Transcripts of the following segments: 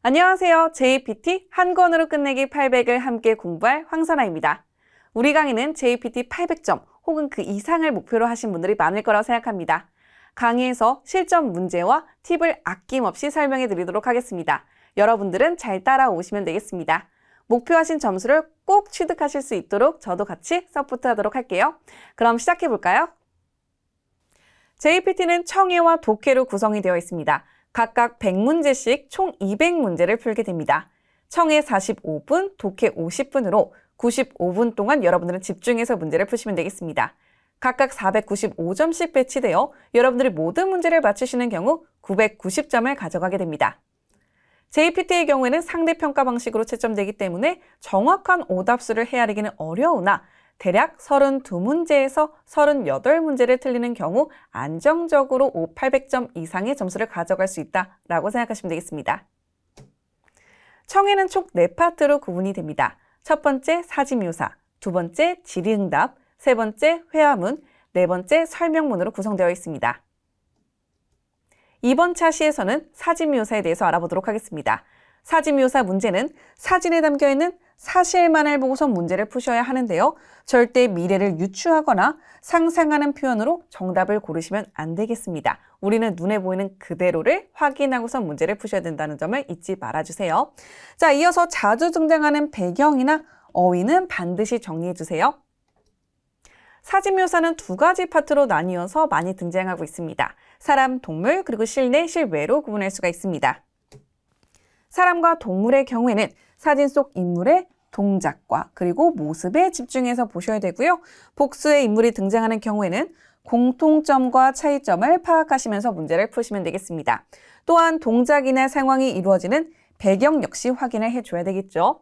안녕하세요. JPT 한 권으로 끝내기 800을 함께 공부할 황선아입니다. 우리 강의는 JPT 800점 혹은 그 이상을 목표로 하신 분들이 많을 거라고 생각합니다. 강의에서 실전 문제와 팁을 아낌없이 설명해 드리도록 하겠습니다. 여러분들은 잘 따라오시면 되겠습니다. 목표하신 점수를 꼭 취득하실 수 있도록 저도 같이 서포트하도록 할게요. 그럼 시작해 볼까요? JPT는 청해와 독해로 구성이 되어 있습니다. 각각 100문제씩 총 200문제를 풀게 됩니다. 청해 45분, 독해 50분으로 95분 동안 여러분들은 집중해서 문제를 푸시면 되겠습니다. 각각 495점씩 배치되어 여러분들이 모든 문제를 맞추시는 경우 990점을 가져가게 됩니다. JPT의 경우에는 상대평가 방식으로 채점되기 때문에 정확한 오답수를 헤아리기는 어려우나 대략 32문제에서 38문제를 틀리는 경우 안정적으로 800점 이상의 점수를 가져갈 수 있다라고 생각하시면 되겠습니다. 청해는 총 4파트로 구분이 됩니다. 첫 번째 사지묘사, 두 번째 질의응답, 세 번째 회화문, 네 번째 설명문으로 구성되어 있습니다. 이번 차시에서는 사진묘사에 대해서 알아보도록 하겠습니다. 사진묘사 문제는 사진에 담겨있는 사실만을 보고서 문제를 푸셔야 하는데요. 절대 미래를 유추하거나 상상하는 표현으로 정답을 고르시면 안 되겠습니다. 우리는 눈에 보이는 그대로를 확인하고서 문제를 푸셔야 된다는 점을 잊지 말아주세요. 자, 이어서 자주 등장하는 배경이나 어휘는 반드시 정리해 주세요. 사진묘사는 두 가지 파트로 나뉘어서 많이 등장하고 있습니다. 사람, 동물, 그리고 실내, 실외로 구분할 수가 있습니다. 사람과 동물의 경우에는 사진 속 인물의 동작과 그리고 모습에 집중해서 보셔야 되고요. 복수의 인물이 등장하는 경우에는 공통점과 차이점을 파악하시면서 문제를 푸시면 되겠습니다. 또한 동작이나 상황이 이루어지는 배경 역시 확인을 해줘야 되겠죠.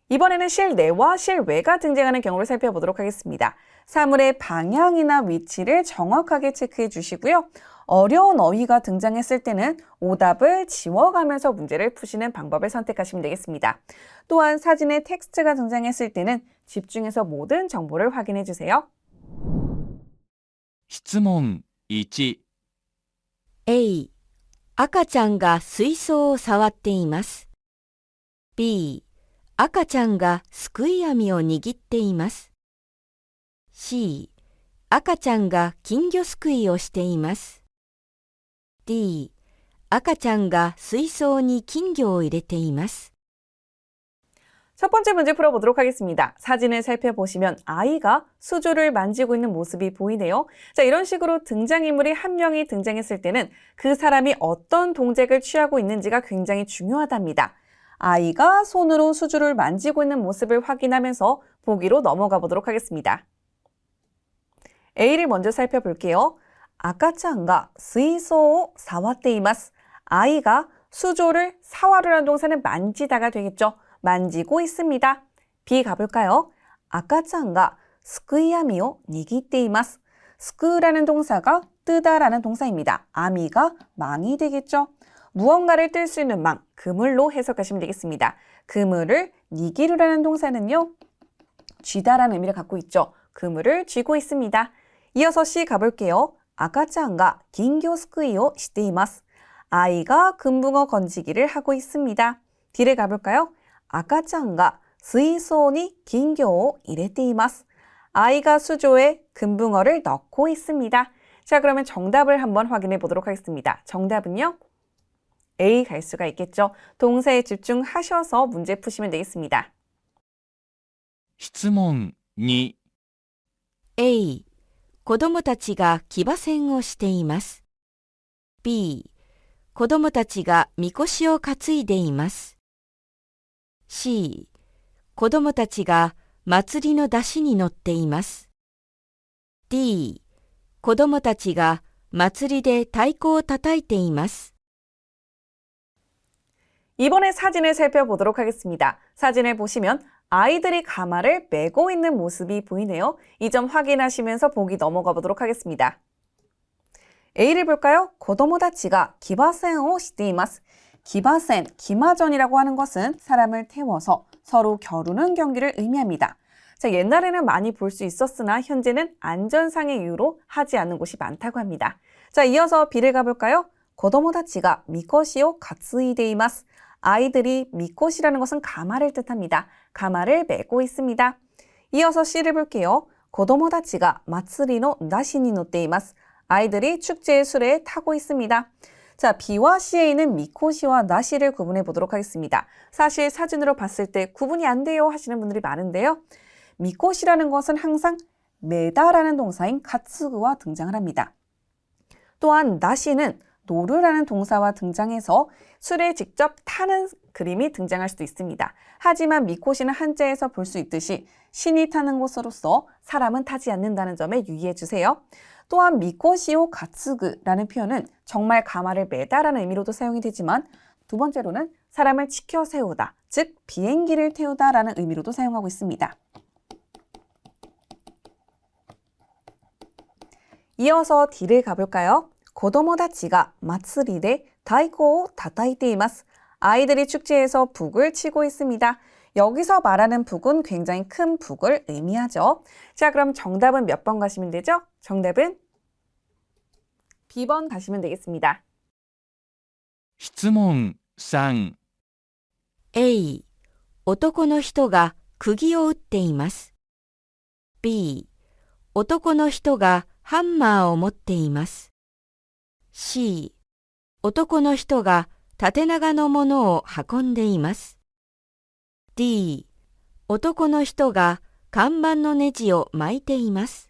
이번에는 실내와 실외가 등장하는 경우를 살펴보도록 하겠습니다. 사물의 방향이나 위치를 정확하게 체크해 주시고요. 어려운 어휘가 등장했을 때는 오답을 지워가면서 문제를 푸시는 방법을 선택하시면 되겠습니다. 또한 사진에 텍스트가 등장했을 때는 집중해서 모든 정보를 확인해 주세요. 質問1、 A、赤ちゃんが水槽を触っています。B、赤ちゃんがすくい網を握っています。C、赤ちゃんが金魚すくいをしています。D、赤ちゃんが水槽に金魚を入れています。 첫 번째 문제 풀어보도록 하겠습니다. 사진을 살펴보시면 아이가 수조를 만지고 있는 모습이 보이네요. 자, 이런 식으로 등장인물이 한 명이 등장했을 때는 그 사람이 어떤 동작을 취하고 있는지가 굉장히 중요하답니다. 아이가 손으로 수조를 만지고 있는 모습을 확인하면서 보기로 넘어가 보도록 하겠습니다. A를 먼저 살펴볼게요. 아까짱가 스이소오 사와테이마스. 아이가 수조를 사와르라는 동사는 만지다가 되겠죠. 만지고 있습니다. B 가볼까요? 아까짱가 스쿠이아미오 니기테이마스. 스쿠라는 동사가 뜨다라는 동사입니다. 아미가 망이 되겠죠. 무언가를 뜰 수 있는 망, 그물로 해석하시면 되겠습니다. 그물을 니기루라는 동사는요, 쥐다라는 의미를 갖고 있죠. 그물을 쥐고 있습니다. 이어서 C 가볼게요. 아까짱가 긴교 스쿠이오 시테이마스. 아이가 금붕어 건지기를 하고 있습니다. D를 가볼까요? 아까짱가 스이소니 긴교오 이레테이마스. 아이가 수조에 금붕어를 넣고 있습니다. 자, 그러면 정답을 한번 확인해 보도록 하겠습니다. 정답은요, A 갈 수가 있겠죠. 동사에 집중하셔서 문제 푸시면 되겠습니다. 質問2、 A、子供たちが騎馬戦をしています。B、子供たちがみこしを担いでいます。C、子供たちが祭りの山車に乗っています。D、子供たちが祭りで太鼓を叩いています。 이번에 사진을 살펴보도록 하겠습니다. 사진을 보시면 아이들이 가마를 메고 있는 모습이 보이네요. 이 점 확인하시면서 보기 넘어가 보도록 하겠습니다. A를 볼까요? 고도모다치가 기바센を しています. 기바센, 기마전이라고 하는 것은 사람을 태워서 서로 겨루는 경기를 의미합니다. 자, 옛날에는 많이 볼 수 있었으나 현재는 안전상의 이유로 하지 않는 곳이 많다고 합니다. 자, 이어서 B를 가볼까요? 고도모다치가 미코시오 가츠이데이마스. 아이들이 미코시라는 것은 가마를 뜻합니다. 가마를 메고 있습니다. 이어서 C를 볼게요. 고도모다치가 마츠리노 나시니 노테이마스. 아이들이 축제의 수레에 타고 있습니다. 자, B와 C에 있는 미코시와 나시를 구분해 보도록 하겠습니다. 사실 사진으로 봤을 때 구분이 안 돼요 하시는 분들이 많은데요. 미코시라는 것은 항상 메다라는 동사인 가츠구와 등장을 합니다. 또한 나시는 노르라는 동사와 등장해서 수레에 직접 타는 그림이 등장할 수도 있습니다. 하지만 미코시는 한자에서 볼 수 있듯이 신이 타는 곳으로서 사람은 타지 않는다는 점에 유의해 주세요. 또한 미코시오 가츠그라는 표현은 정말 가마를 메다라는 의미로도 사용이 되지만 두 번째로는 사람을 치켜 세우다, 즉 비행기를 태우다라는 의미로도 사용하고 있습니다. 이어서 D를 가볼까요? 고도모다치가 마츠리데 다이코を叩いています. 아이들이 축제에서 북을 치고 있습니다. 여기서 말하는 북은 굉장히 큰 북을 의미하죠. 자, 그럼 정답은 몇 번 가시면 되죠? 정답은 B번 가시면 되겠습니다. 質問3、 A、男の人が釘を打っています。B、男の人がハンマーを持っています。C、男の人が縦長のものを運んでいます。D、男の人が看板のネジを巻いています。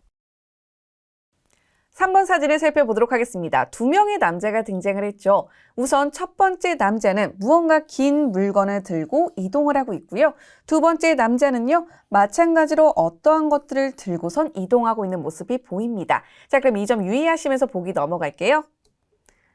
3번 사진을 살펴보도록 하겠습니다. 두 명의 남자가 등장을 했죠. 우선 첫 번째 남자는 무언가 긴 물건을 들고 이동을 하고 있고요. 두 번째 남자는요, 마찬가지로 어떠한 것들을 들고선 이동하고 있는 모습이 보입니다. 자, 그럼 이 점 유의하시면서 보기 넘어갈게요.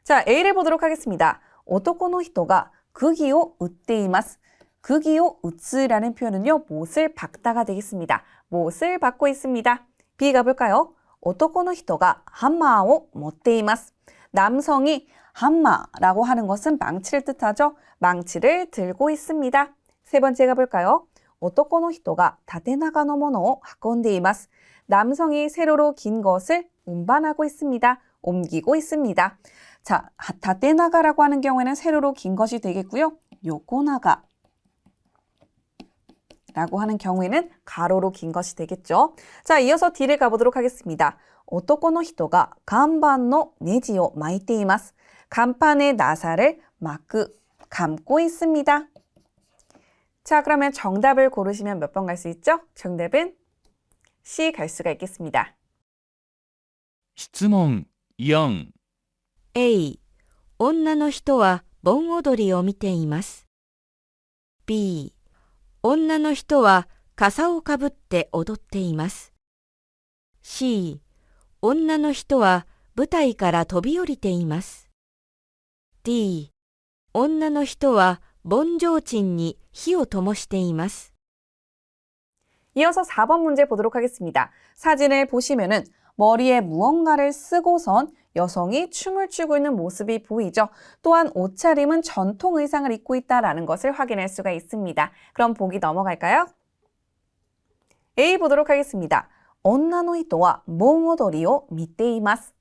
자, A를 보도록 하겠습니다. 오토코노 히토가 구기오 우떼이마스. 구기오 우츠라는 표현은요, 못을 박다가 되겠습니다. 못을 박고 있습니다. B 가볼까요? 오토코노 히토가 한마오 못테이마스. 남성이 한마라고 하는 것은 망치를 뜻하죠. 망치를 들고 있습니다. 세 번째 가볼까요? 오토코노 히토가 다테나가노 모노 하콘데이마스. 남성이 세로로 긴 것을 운반하고 있습니다. 옮기고 있습니다. 자, 다테나가라고 하는 경우에는 세로로 긴 것이 되겠고요. 요코나가 라고 하는 경우에는 가로로 긴 것이 되겠죠. 자, 이어서 D를 가보도록 하겠습니다. 오토코노 히토가 간판의 네지を巻いています. 간판의 나사를 감고 있습니다. 자, 그러면 정답을 고르시면 몇 번 갈 수 있죠? 정답은 C 갈 수가 있겠습니다. 質問4、 A、女の人は盆踊りを見ています。B、女の人は笠をかぶって踊っています。C、女の人は舞台から飛び降りています。D、女の人は盆提灯に火を灯しています。 이어서 4번 문제 보도록 하겠습니다. 사진을 보시면은 머리에 무언가를 쓰고선 여성이 춤을 추고 있는 모습이 보이죠. 또한 옷차림은 전통 의상을 입고 있다는 것을 확인할 수가 있습니다. 그럼 보기 넘어갈까요? A 보도록 하겠습니다. 女の人は盆踊りを見ています.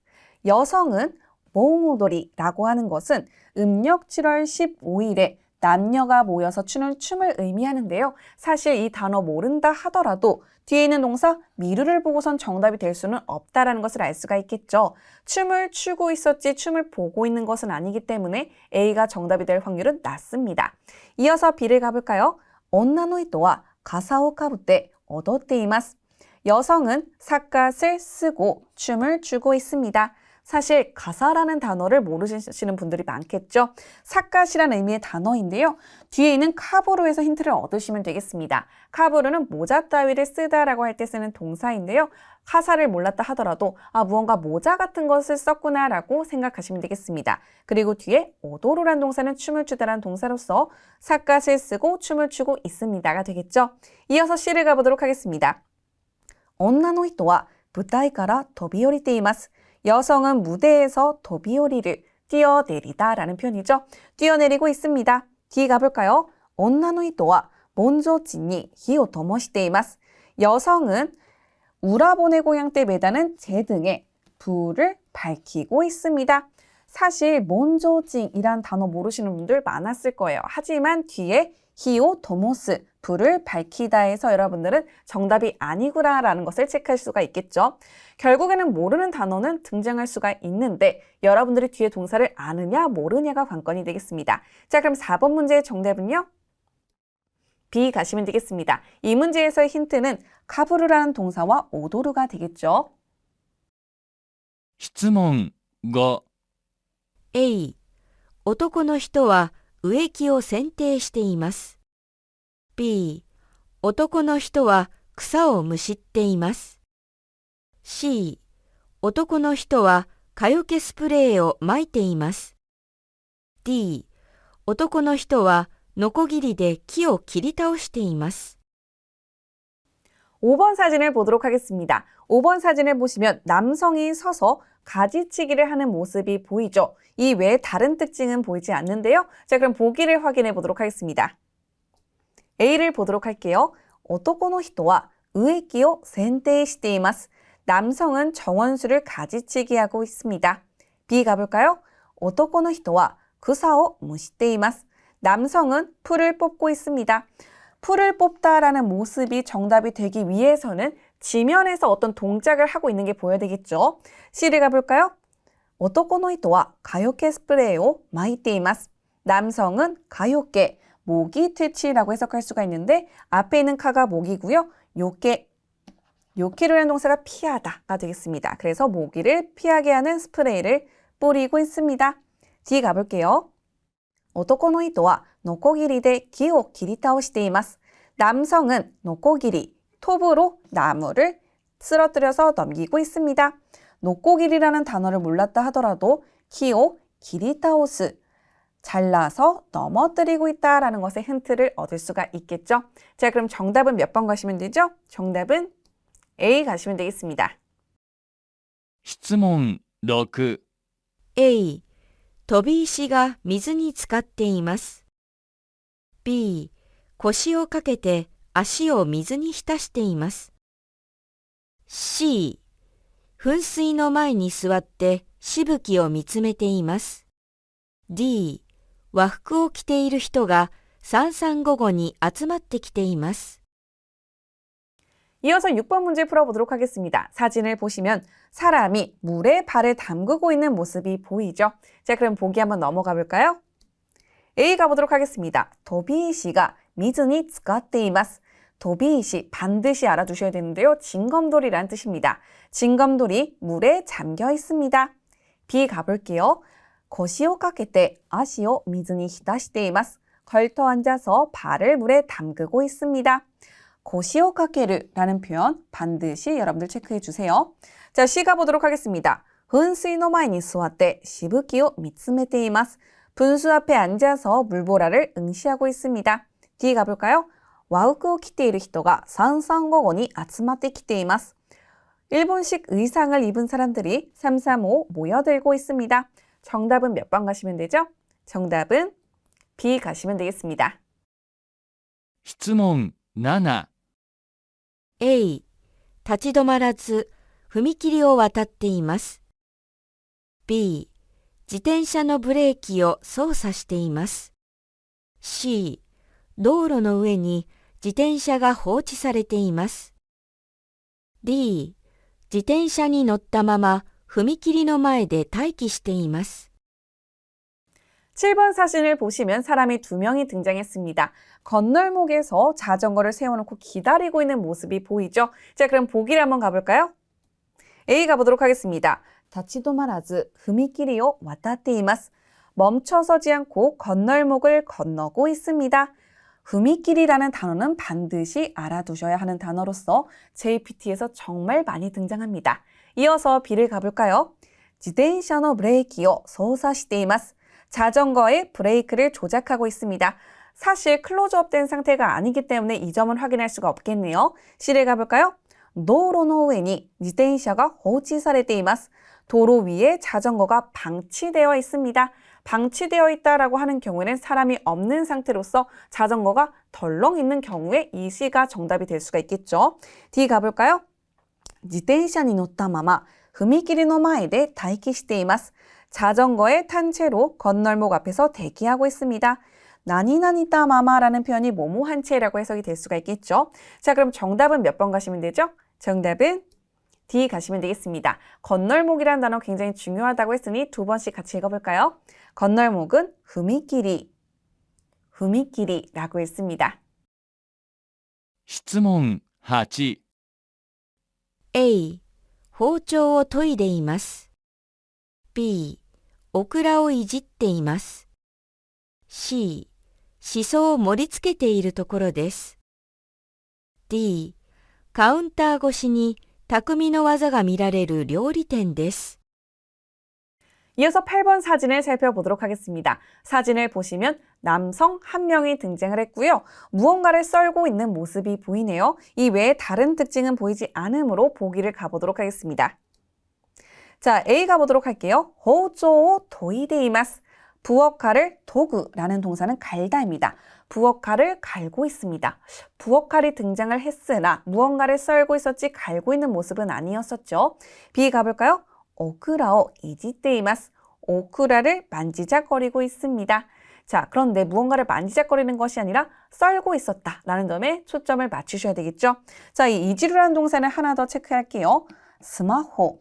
여성은盆踊り라고 하는 것은 음력 7월 15일에 남녀가 모여서 추는 춤을 의미하는데요. 사실 이 단어 모른다 하더라도 뒤에 있는 동사 미르를 보고선 정답이 될 수는 없다라는 것을 알 수가 있겠죠. 춤을 추고 있었지 춤을 보고 있는 것은 아니기 때문에 A가 정답이 될 확률은 낮습니다. 이어서 B를 가볼까요? 女の人は笠をかぶって踊っています. 여성은 삿갓을 쓰고 춤을 추고 있습니다. 사실 가사라는 단어를 모르시는 분들이 많겠죠. 삿갓이라는 의미의 단어인데요. 뒤에 있는 카부르에서 힌트를 얻으시면 되겠습니다. 카부르는 모자 따위를 쓰다라고 할 때 쓰는 동사인데요. 가사를 몰랐다 하더라도 무언가 모자 같은 것을 썼구나라고 생각하시면 되겠습니다. 그리고 뒤에 오도로라는 동사는 춤을 추다라는 동사로서 삿갓을 쓰고 춤을 추고 있습니다가 되겠죠. 이어서 C를 가보도록 하겠습니다. 女の人は舞台から飛び降りています. 여성은 무대에서 도비오리를 뛰어내리다라는 표현이죠. 뛰어내리고 있습니다. D 가볼까요? 女の人は盆提灯に火を灯しています. 여성은 우라보네 공양 때 매다는 제등에 불을 밝히고 있습니다. 사실 먼저징이란 단어 모르시는 분들 많았을 거예요. 하지만 뒤에 히오 도모스, 불을 밝히다에서 여러분들은 정답이 아니구나라는 것을 체크할 수가 있겠죠. 결국에는 모르는 단어는 등장할 수가 있는데 여러분들이 뒤에 동사를 아느냐 모르냐가 관건이 되겠습니다. 자, 그럼 4번 문제의 정답은요? B 가시면 되겠습니다. 이 문제에서의 힌트는 카부르라는 동사와 오도르가 되겠죠. 質問5、 A、男の人は植木を剪定しています。B、男の人は草をむしっています。C、男の人は蚊よけスプレーを撒いています。D、男の人はノコギリで木を切り倒しています。 5번 사진을 보도록 하겠습니다. 5번 사진을 보시면 남성이 서서 가지치기를 하는 모습이 보이죠. 이 외에 다른 특징은 보이지 않는데요. 자, 그럼 보기를 확인해 보도록 하겠습니다. A를 보도록 할게요. 男の人は植木を剪定しています. 남성은 정원수를 가지치기 하고 있습니다. B 가볼까요? 男の人は草をむしっています. 남성은 풀을 뽑고 있습니다. 풀을 뽑다라는 모습이 정답이 되기 위해서는 지면에서 어떤 동작을 하고 있는 게 보여야 되겠죠. C를 가볼까요? 男の人は蚊よけスプレーを撒いています. 남성은 가요케, 모기 퇴치라고 해석할 수가 있는데 앞에 있는 카가 모기고요. 요케로라는 동사가 피하다가 되겠습니다. 그래서 모기를 피하게 하는 스프레이를 뿌리고 있습니다. D 가볼게요. 男の人はノコギリで木を切り倒しています. 남성은 노코기리, 톱으로 나무를 쓰러뜨려서 넘기고 있습니다. 노코기리라는 단어를 몰랐다 하더라도 키오 기리타오스, 잘라서 넘어뜨리고 있다라는 것의 힌트를 얻을 수가 있겠죠. 자, 그럼 정답은 몇 번 가시면 되죠? 정답은 A 가시면 되겠습니다. 質問6、 A、飛び石が水に浸かっています。B、腰をかけて足を水に浸しています。C、噴水の前に座ってしぶきを見つめています。D、和服を着ている人が三々午後に集まってきています。 이어서 6번 문제 풀어보도록 하겠습니다. 사진을 보시면 사람이 물에 발을 담그고 있는 모습이 보이죠? 자, 그럼 보기 한번 넘어가 볼까요? A 가보도록 하겠습니다. 도비이시가 미즈니 츠카테이마스. 도비이시 반드시 알아두셔야 되는데요. 징검돌이란 뜻입니다. 징검돌이 물에 잠겨 있습니다. B 가볼게요. 거시오 까케테 아시오 미즈니 히다시테이마스. 걸터 앉아서 발을 물에 담그고 있습니다. 고시오 카케르라는 표현 반드시 여러분들 체크해 주세요. 자, C 가보도록 하겠습니다. 훈스이노 마이니 스와테 시부키오 미츠메테이마스. 분수 앞에 앉아서 물보라를 응시하고 있습니다. D 가볼까요? 와우크오 키테이르 히토가 산상고고니 아츠마테 키테이마스. 일본식 의상을 입은 사람들이 335 모여들고 있습니다. 정답은 몇 번 가시면 되죠? 정답은 B 가시면 되겠습니다. 質問7、 A、立ち止まらず踏切を渡っています。B、自転車のブレーキを操作しています。C、道路の上に自転車が放置されています。D、自転車に乗ったまま踏切の前で待機しています。 7번 사진을 보시면 사람이 2명이 등장했습니다. 건널목에서 자전거를 세워놓고 기다리고 있는 모습이 보이죠? 자, 그럼 보기를 한번 가볼까요? A 가보도록 하겠습니다. 다치도마라즈 후미키리오 와타테이마스. 멈춰서지 않고 건널목을 건너고 있습니다. 후미키리라는 단어는 반드시 알아두셔야 하는 단어로서 JPT에서 정말 많이 등장합니다. 이어서 B를 가볼까요? 지텐샤노 브레이키오 소사시테이마스. 자전거의 브레이크를 조작하고 있습니다. 사실 클로즈업 된 상태가 아니기 때문에 이 점은 확인할 수가 없겠네요. C를 가볼까요? 도로노 우에니 지텐샤가 호치사레테 이마스. 도로 위에 자전거가 방치되어 있습니다. 방치되어 있다라고 하는 경우에는 사람이 없는 상태로서 자전거가 덜렁 있는 경우에 이 C가 정답이 될 수가 있겠죠. D 가볼까요? 自転車に乗ったまま踏切の前で待機しています. 자전거에 탄 채로 건널목 앞에서 대기하고 있습니다. 나니나니따 마마라는 표현이 뭐뭐한 채라고 해석이 될 수가 있겠죠. 자, 그럼 정답은 몇 번 가시면 되죠? 정답은 D 가시면 되겠습니다. 건널목이라는 단어 굉장히 중요하다고 했으니 두 번씩 같이 읽어볼까요? 건널목은 후미끼리라고 했습니다. 質問8、 A、包丁を研いでいます。B、オクラをいじっています。C、シソを盛り付けているところです。D、カウンター越しに匠の技が見られる料理店です。 이어서 8번 사진을 살펴보도록 하겠습니다. 사진을 보시면 남성 한 명이 등장을 했고요. 무언가를 썰고 있는 모습이 보이네요. 이 외에 다른 특징은 보이지 않으므로 보기를 가보도록 하겠습니다. 자, A 가보도록 할게요. 호조오 도이데이마스. 부엌칼을 도구라는 동사는 갈다입니다. 부엌칼을 갈고 있습니다. 부엌칼이 등장을 했으나 무언가를 썰고 있었지 갈고 있는 모습은 아니었었죠. B 가볼까요? 오크라오 이지테이마스. 오크라를 만지작거리고 있습니다. 자, 그런데 무언가를 만지작거리는 것이 아니라 썰고 있었다라는 점에 초점을 맞추셔야 되겠죠. 자, 이 이지루라는 동사는 하나 더 체크할게요.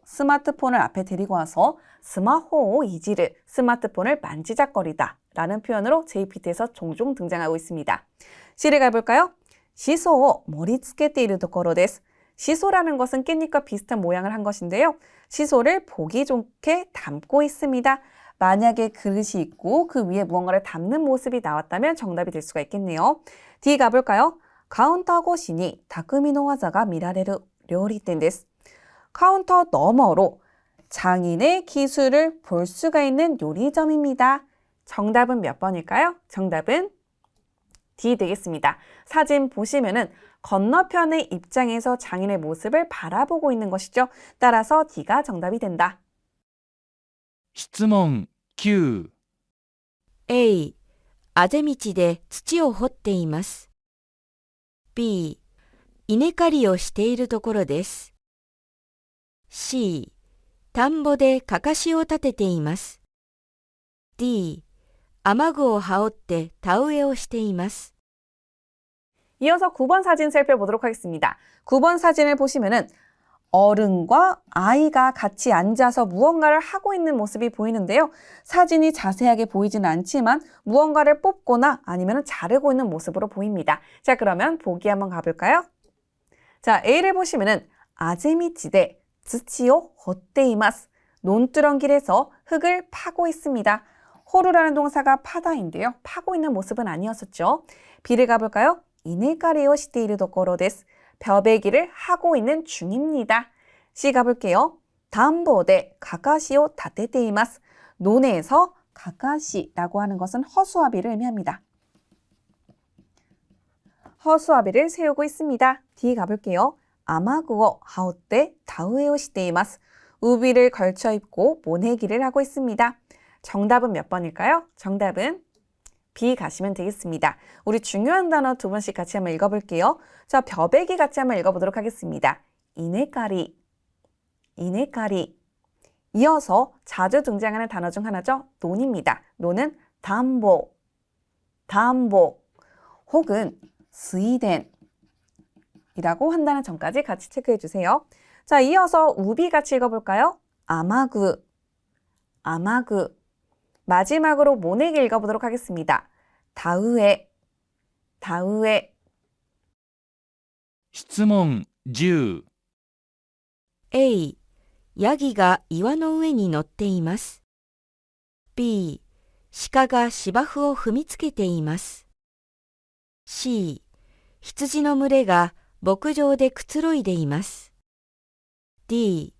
스마트폰을 앞에 데리고 와서 스마호 이지르, 스마트폰을 만지작거리다 라는 표현으로 JPT에서 종종 등장하고 있습니다. C를 가볼까요? 시소오 모리츠케테 이르 도코로 데스. 시소라는 것은 깻잎과 비슷한 모양을 한 것인데요. 시소를 보기 좋게 담고 있습니다. 만약에 그릇이 있고 그 위에 무언가를 담는 모습이 나왔다면 정답이 될 수가 있겠네요. D 가볼까요? 카운터 고시니 다쿠미노 와자가 미라레르 료리텐 데스. 카운터 너머로 장인의 기술을 볼 수가 있는 요리점입니다. 정답은 몇 번일까요? 정답은 D 되겠습니다. 사진 보시면은 건너편의 입장에서 장인의 모습을 바라보고 있는 것이죠. 따라서 D가 정답이 된다. 質問9、 A、あぜ道で土を掘っています。B、稲刈りをしているところです。C、田んぼでかかしを立てています。D、雨具を羽織って田植えをしています。 이어서 9번 사진 살펴보도록 하겠습니다. 9번 사진을 보시면은 어른과 아이가 같이 앉아서 무언가를 하고 있는 모습이 보이는데요. 사진이 자세하게 보이지는 않지만 무언가를 뽑거나 아니면 자르고 있는 모습으로 보입니다. 자, 그러면 보기 한번 가볼까요? 자, A를 보시면은 아제미치데 츠치오 호테이마스. 논두렁길에서 흙을 파고 있습니다. 호루라는 동사가 파다인데요. 파고 있는 모습은 아니었었죠. B를 가볼까요? 이네카리오 시테이르 도코로 데스. 벼베기를 하고 있는 중입니다. C 가볼게요. 담보데 가카시오 다테테이마스. 논에서 가카시라고 하는 것은 허수아비를 의미합니다. 허수아비를 세우고 있습니다. D 가볼게요. 아마구오 하오테 다우에오 시테이마스. 우비를 걸쳐 입고 모내기를 하고 있습니다. 정답은 몇 번일까요? 정답은 B 가시면 되겠습니다. 우리 중요한 단어 두 번씩 같이 한번 읽어볼게요. 자, 벼베기 같이 한번 읽어보도록 하겠습니다. 이네까리, 이네까리. 이어서 자주 등장하는 단어 중 하나죠. 논입니다. 논은 담보, 담보, 혹은 스이덴이라고 한다는 점까지 같이 체크해 주세요. 자, 이어서 우비 같이 읽어볼까요? 아마구, 아마구. 마지막으로 모내기 읽어보도록 하겠습니다. 다우에, 다우에. 質問10、 A、ヤギが岩の上に乗っています。B、鹿が芝生を踏みつけています。C、羊の群れが牧場でくつろいでいます。D、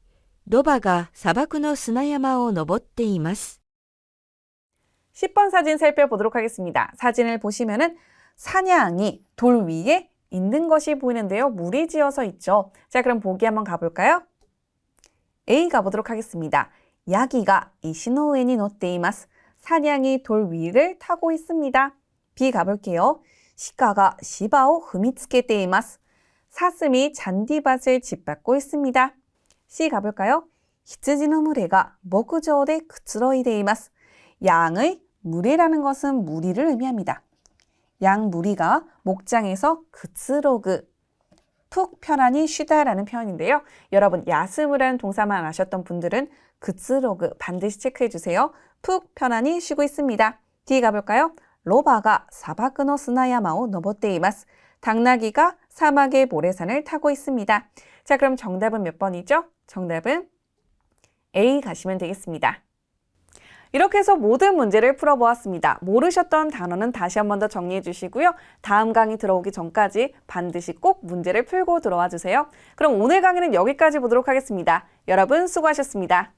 ロバが砂漠の砂山を登っています。 10번 사진 살펴보도록 하겠습니다. 사진을 보시면은 사냥이 돌 위에 있는 것이 보이는데요. 물이 지어서 있죠. 자, 그럼 보기 한번 가볼까요? A 가보도록 하겠습니다. 야기가 이시노우에니 노테이마스. 사냥이 돌 위를 타고 있습니다. B 가볼게요. 시카가 시바오 후미츠케테이마스. 사슴이 잔디밭을 짓밟고 있습니다. C 가볼까요? 히츠지の群れが牧場でくつろいでいます. 양의 무리라는 것은 무리를 의미합니다. 양 무리가 목장에서 그츠로그, 푹 편안히 쉬다라는 표현인데요. 여러분 야스무라는 동사만 아셨던 분들은 그츠로그 반드시 체크해 주세요. 푹 편안히 쉬고 있습니다. 뒤에 가볼까요? 로바가 사바쿠노 스나야마오 노보테 이마스. 당나귀가 사막의 모래산을 타고 있습니다. 자, 그럼 정답은 몇 번이죠? 정답은 A 가시면 되겠습니다. 이렇게 해서 모든 문제를 풀어보았습니다. 모르셨던 단어는 다시 한 번 더 정리해 주시고요. 다음 강의 들어오기 전까지 반드시 꼭 문제를 풀고 들어와 주세요. 그럼 오늘 강의는 여기까지 보도록 하겠습니다. 여러분 수고하셨습니다.